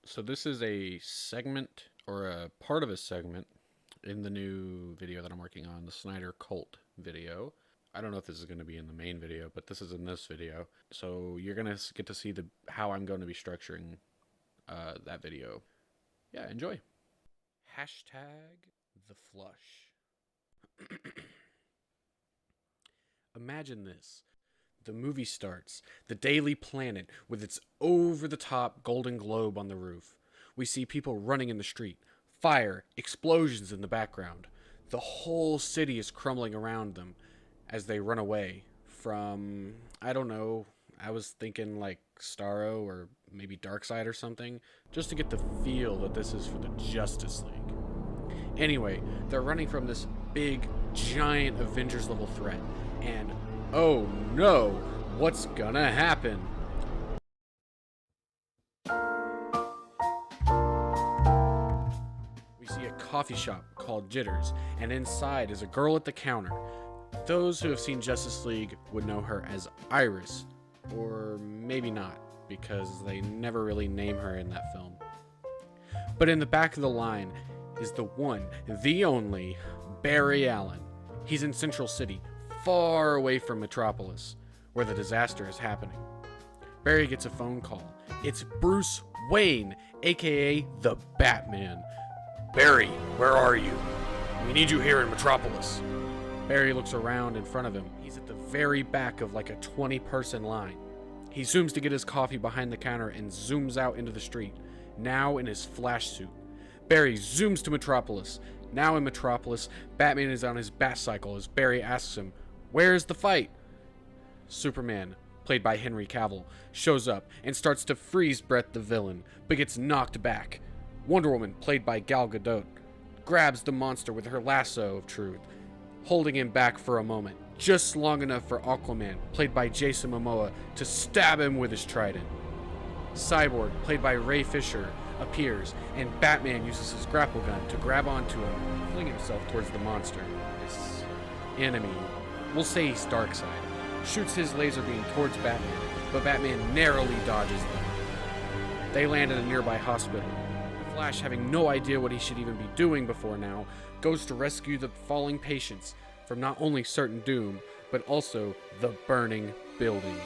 So this is a segment or a part of a segment in the new video that I'm working on, the Snyder Cult video. I don't know if this is going to be in the main video, but this is in this video. So you're going to get to see how I'm going to be structuring that video. Yeah, enjoy. Hashtag the flush. Imagine this. The movie starts, the Daily Planet, with its over-the-top golden globe on the roof. We see people running in the street, fire, explosions in the background. The whole city is crumbling around them as they run away from, I don't know, I was thinking like Starro or maybe Darkseid or something, just to get the feel that this is for the Justice League. Anyway, they're running from this big, giant Avengers-level threat, and oh no, what's gonna happen? We see a coffee shop called Jitters, and inside is a girl at the counter. Those who have seen Justice League would know her as Iris, or maybe not, because they never really name her in that film. But in the back of the line is the one, the only, Barry Allen. He's in Central City, far away from Metropolis, where the disaster is happening. Barry gets a phone call. It's Bruce Wayne, aka the Batman. Barry, where are you? We need you here in Metropolis. Barry looks around in front of him. He's at the very back of like a 20-person line. He zooms to get his coffee behind the counter and zooms out into the street, now in his flash suit. Barry zooms to Metropolis. Now in Metropolis, Batman is on his Batcycle as Barry asks him, "Where's the fight?" Superman, played by Henry Cavill, shows up and starts to freeze Brett the villain, but gets knocked back. Wonder Woman, played by Gal Gadot, grabs the monster with her lasso of truth, holding him back for a moment, just long enough for Aquaman, played by Jason Momoa, to stab him with his trident. Cyborg, played by Ray Fisher, appears, and Batman uses his grapple gun to grab onto him and fling himself towards the monster. This enemy, we'll say he's Darkseid, shoots his laser beam towards Batman, but Batman narrowly dodges them. They land at a nearby hospital. The Flash, having no idea what he should even be doing before now, goes to rescue the falling patients from not only certain doom, but also the burning buildings.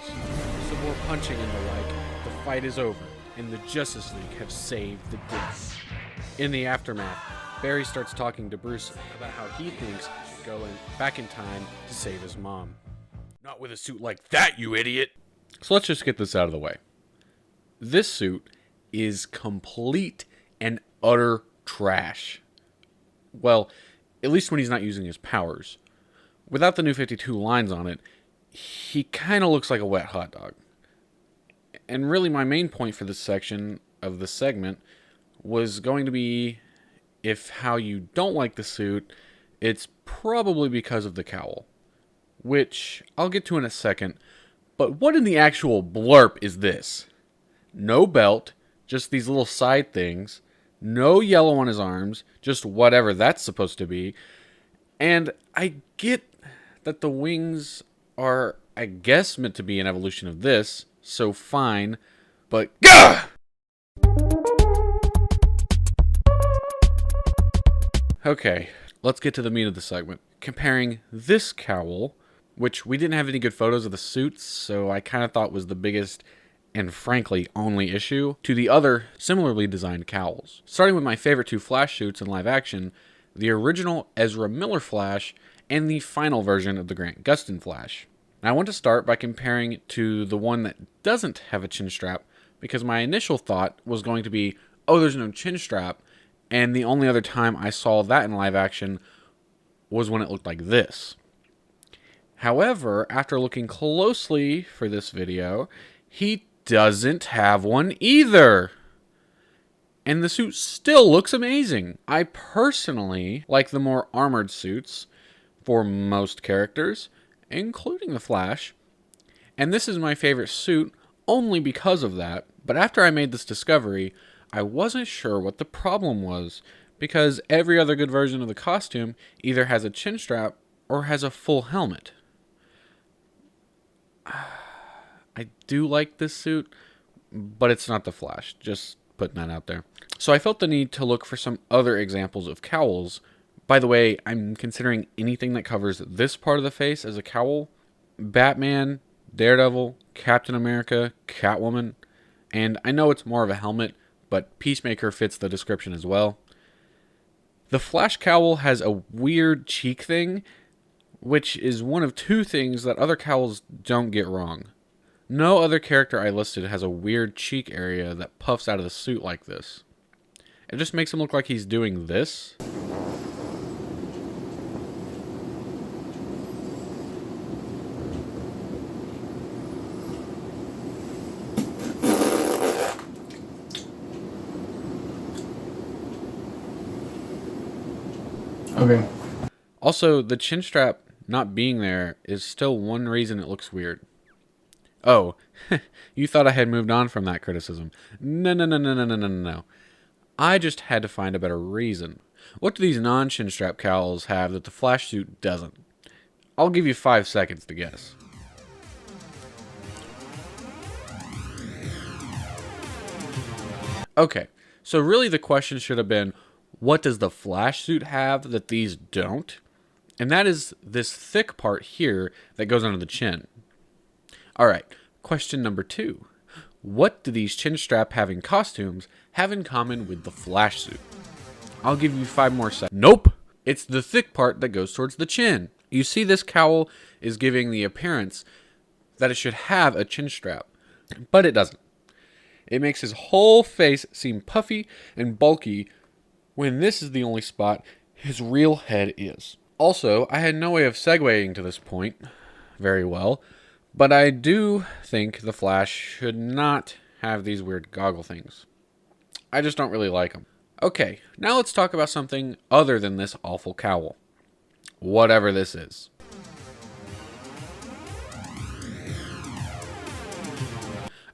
Some more punching and the like, the fight is over, and the Justice League have saved the day. In the aftermath, Barry starts talking to Bruce about how he thinks he should go back in time to save his mom. Not with a suit like that, you idiot! So let's just get this out of the way. This suit is complete and utter trash. Well, at least when he's not using his powers. Without the new 52 lines on it, he kind of looks like a wet hot dog. And really my main point for this section of the segment was going to be, if how you don't like the suit, it's probably because of the cowl. Which I'll get to in a second, but what in the actual blurp is this? No belt, just these little side things, no yellow on his arms, just whatever that's supposed to be, and I get that the wings are, I guess, meant to be an evolution of this, so fine, but GAH! Okay, let's get to the meat of the segment. Comparing this cowl, which we didn't have any good photos of the suits, so I kind of thought was the biggest and frankly only issue, to the other similarly designed cowls. Starting with my favorite two Flash suits in live action, the original Ezra Miller Flash and the final version of the Grant Gustin Flash. Now I want to start by comparing it to the one that doesn't have a chin strap, because my initial thought was going to be, oh, there's no chin strap, and the only other time I saw that in live action was when it looked like this. However, after looking closely for this video, he doesn't have one either. And the suit still looks amazing. I personally like the more armored suits for most characters, including the Flash. And this is my favorite suit only because of that. But after I made this discovery, I wasn't sure what the problem was, because every other good version of the costume either has a chin strap or has a full helmet. I do like this suit, but it's not the Flash. Just putting that out there. So I felt the need to look for some other examples of cowls. By the way, I'm considering anything that covers this part of the face as a cowl. Batman, Daredevil, Captain America, Catwoman, and I know it's more of a helmet, but Peacemaker fits the description as well. The Flash cowl has a weird cheek thing, which is one of two things that other cowls don't get wrong. No other character I listed has a weird cheek area that puffs out of the suit like this. It just makes him look like he's doing this. Okay. Also, the chin strap not being there is still one reason it looks weird. Oh, you thought I had moved on from that criticism. No. I just had to find a better reason. What do these non-chin strap cowls have that the Flash suit doesn't? I'll give you 5 seconds to guess. Okay, so really the question should have been, what does the Flash suit have that these don't? And that is this thick part here that goes under the chin. Alright, question number 2. What do these chin strap having costumes have in common with the Flash suit? I'll give you 5 more seconds. Nope! It's the thick part that goes towards the chin. You see, this cowl is giving the appearance that it should have a chin strap, but it doesn't. It makes his whole face seem puffy and bulky when this is the only spot his real head is. Also, I had no way of segueing to this point very well, but I do think the Flash should not have these weird goggle things. I just don't really like them. Okay, now let's talk about something other than this awful cowl. Whatever this is.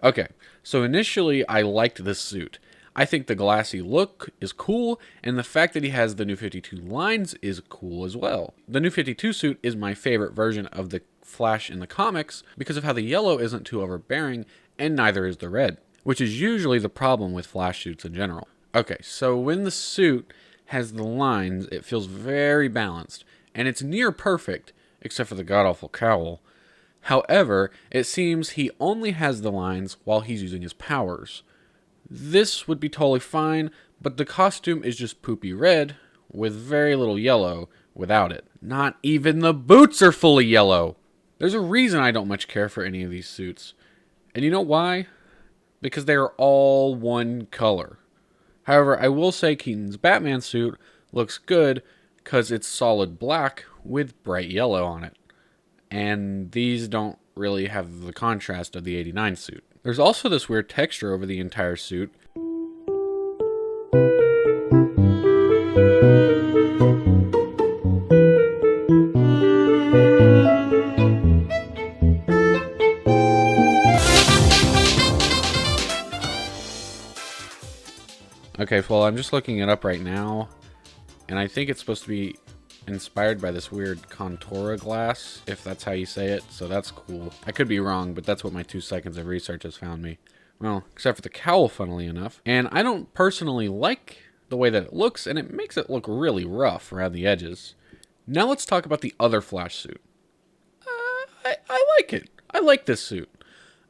Okay, so initially I liked this suit. I think the glassy look is cool, and the fact that he has the New 52 lines is cool as well. The New 52 suit is my favorite version of the Flash in the comics because of how the yellow isn't too overbearing, and neither is the red, which is usually the problem with Flash suits in general. Okay, so when the suit has the lines, it feels very balanced, and it's near perfect, except for the god-awful cowl. However, it seems he only has the lines while he's using his powers. This would be totally fine, but the costume is just poopy red with very little yellow without it. Not even the boots are fully yellow. There's a reason I don't much care for any of these suits. And you know why? Because they are all one color. However, I will say Keaton's Batman suit looks good because it's solid black with bright yellow on it. And these don't really have the contrast of the 89 suit. There's also this weird texture over the entire suit. Okay, well, I'm just looking it up right now, and I think it's supposed to be inspired by this weird Contora glass, if that's how you say it, so that's cool. I could be wrong, but that's what my 2 seconds of research has found me. Well, except for the cowl, funnily enough. And I don't personally like the way that it looks, and it makes it look really rough around the edges. Now let's talk about the other Flash suit. I like it. I like this suit.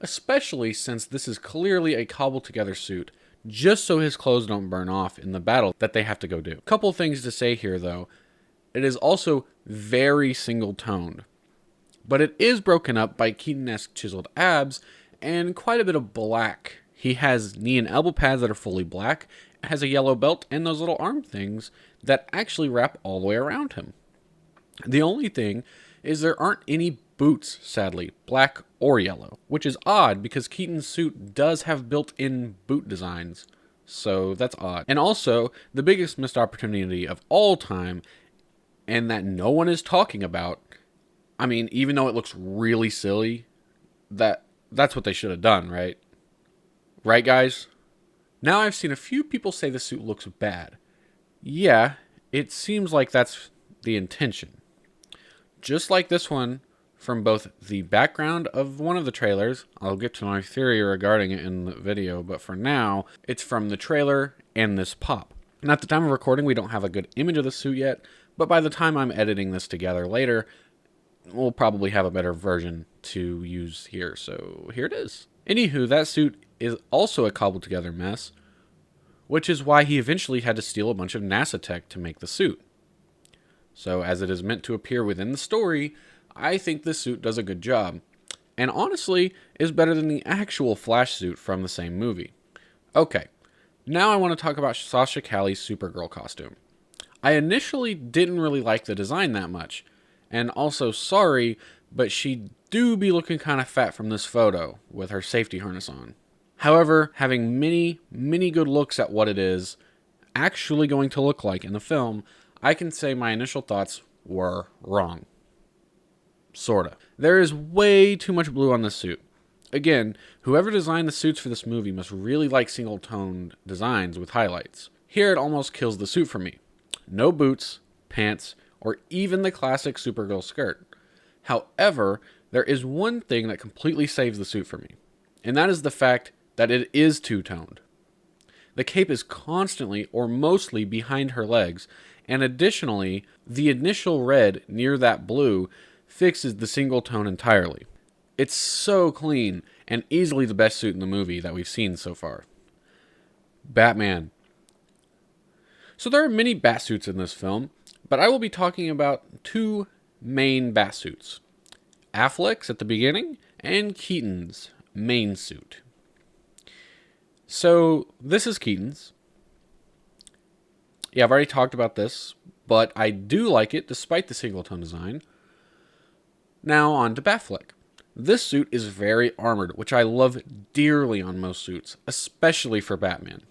Especially since this is clearly a cobbled together suit, just so his clothes don't burn off in the battle that they have to go do. Couple things to say here, though. It is also very single-toned, but it is broken up by Keaton-esque chiseled abs and quite a bit of black. He has knee and elbow pads that are fully black, has a yellow belt, and those little arm things that actually wrap all the way around him. The only thing is there aren't any boots, sadly, black or yellow, which is odd because Keaton's suit does have built-in boot designs, so that's odd. And also, the biggest missed opportunity of all time, and that no one is talking about, I mean, even though it looks really silly, that's what they should have done, right? Right, guys? Now I've seen a few people say the suit looks bad. Yeah, it seems like that's the intention. Just like this one, from both the background of one of the trailers. I'll get to my theory regarding it in the video, but for now, it's from the trailer and this pop. And at the time of recording, we don't have a good image of the suit yet, but by the time I'm editing this together later, we'll probably have a better version to use here. So here it is. Anywho, that suit is also a cobbled together mess, which is why he eventually had to steal a bunch of NASA tech to make the suit. So as it is meant to appear within the story, I think this suit does a good job, and honestly is better than the actual Flash suit from the same movie. Okay, now I want to talk about Sasha Calle's Supergirl costume. I initially didn't really like the design that much, and also sorry, but she do be looking kind of fat from this photo with her safety harness on. However, having many good looks at what it is actually going to look like in the film, I can say my initial thoughts were wrong. Sorta. There is way too much blue on this suit. Again, whoever designed the suits for this movie must really like single-toned designs with highlights. Here it almost kills the suit for me. No boots, pants, or even the classic Supergirl skirt. However, there is one thing that completely saves the suit for me, and that is the fact that it is two-toned. The cape is constantly or mostly behind her legs, and additionally, the initial red near that blue fixes the single tone entirely. It's so clean, and easily the best suit in the movie that we've seen so far. Batman. So there are many Batsuits in this film, but I will be talking about two main Batsuits. Affleck's at the beginning, and Keaton's main suit. So this is Keaton's. Yeah, I've already talked about this, but I do like it despite the single-tone design. Now on to Batfleck. This suit is very armored, which I love dearly on most suits, especially for Batman.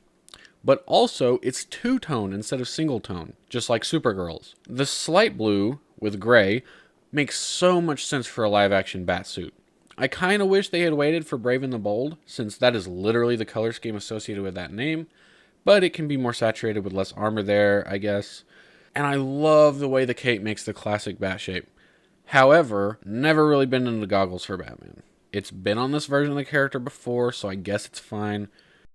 But also, it's two-tone instead of single-tone, just like Supergirl's. The slight blue with gray makes so much sense for a live-action Batsuit. I kind of wish they had waited for Brave and the Bold, since that is literally the color scheme associated with that name, but it can be more saturated with less armor there, I guess. And I love the way the cape makes the classic Bat shape. However, never really been into goggles for Batman. It's been on this version of the character before, so I guess it's fine.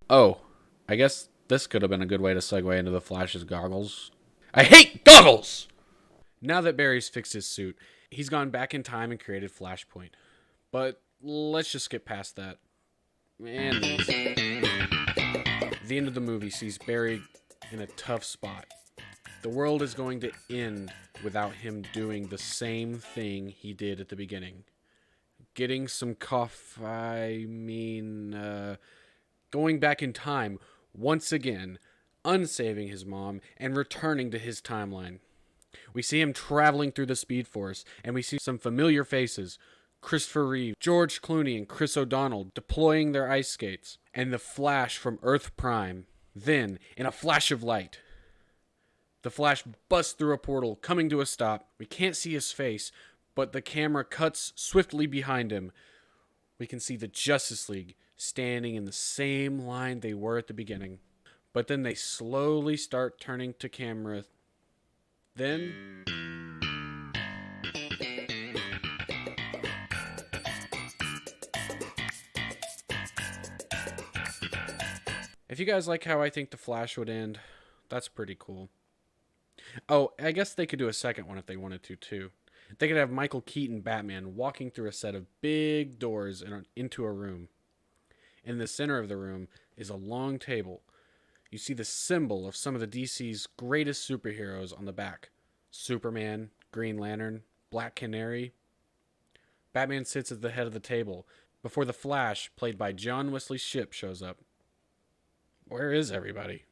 Oh, I guess this could have been a good way to segue into the Flash's goggles. I hate goggles! Now that Barry's fixed his suit, he's gone back in time and created Flashpoint. But let's just skip past that. And these. The end of the movie sees Barry in a tough spot. The world is going to end without him doing the same thing he did at the beginning. Getting some going back in time once again, unsaving his mom, and returning to his timeline. We see him traveling through the Speed Force, and we see some familiar faces. Christopher Reeve, George Clooney, and Chris O'Donnell deploying their ice skates, and the Flash from Earth Prime. Then, in a flash of light, the Flash busts through a portal, coming to a stop. We can't see his face, but the camera cuts swiftly behind him. We can see the Justice League standing in the same line they were at the beginning. But then they slowly start turning to camera. Then... if you guys like how I think The Flash would end, that's pretty cool. Oh, I guess they could do a second one if they wanted to, too. They could have Michael Keaton Batman walking through a set of big doors into a room. In the center of the room is a long table. You see the symbol of some of the DC's greatest superheroes on the back. Superman, Green Lantern, Black Canary. Batman sits at the head of the table before the Flash, played by John Wesley Shipp, shows up. Where is everybody?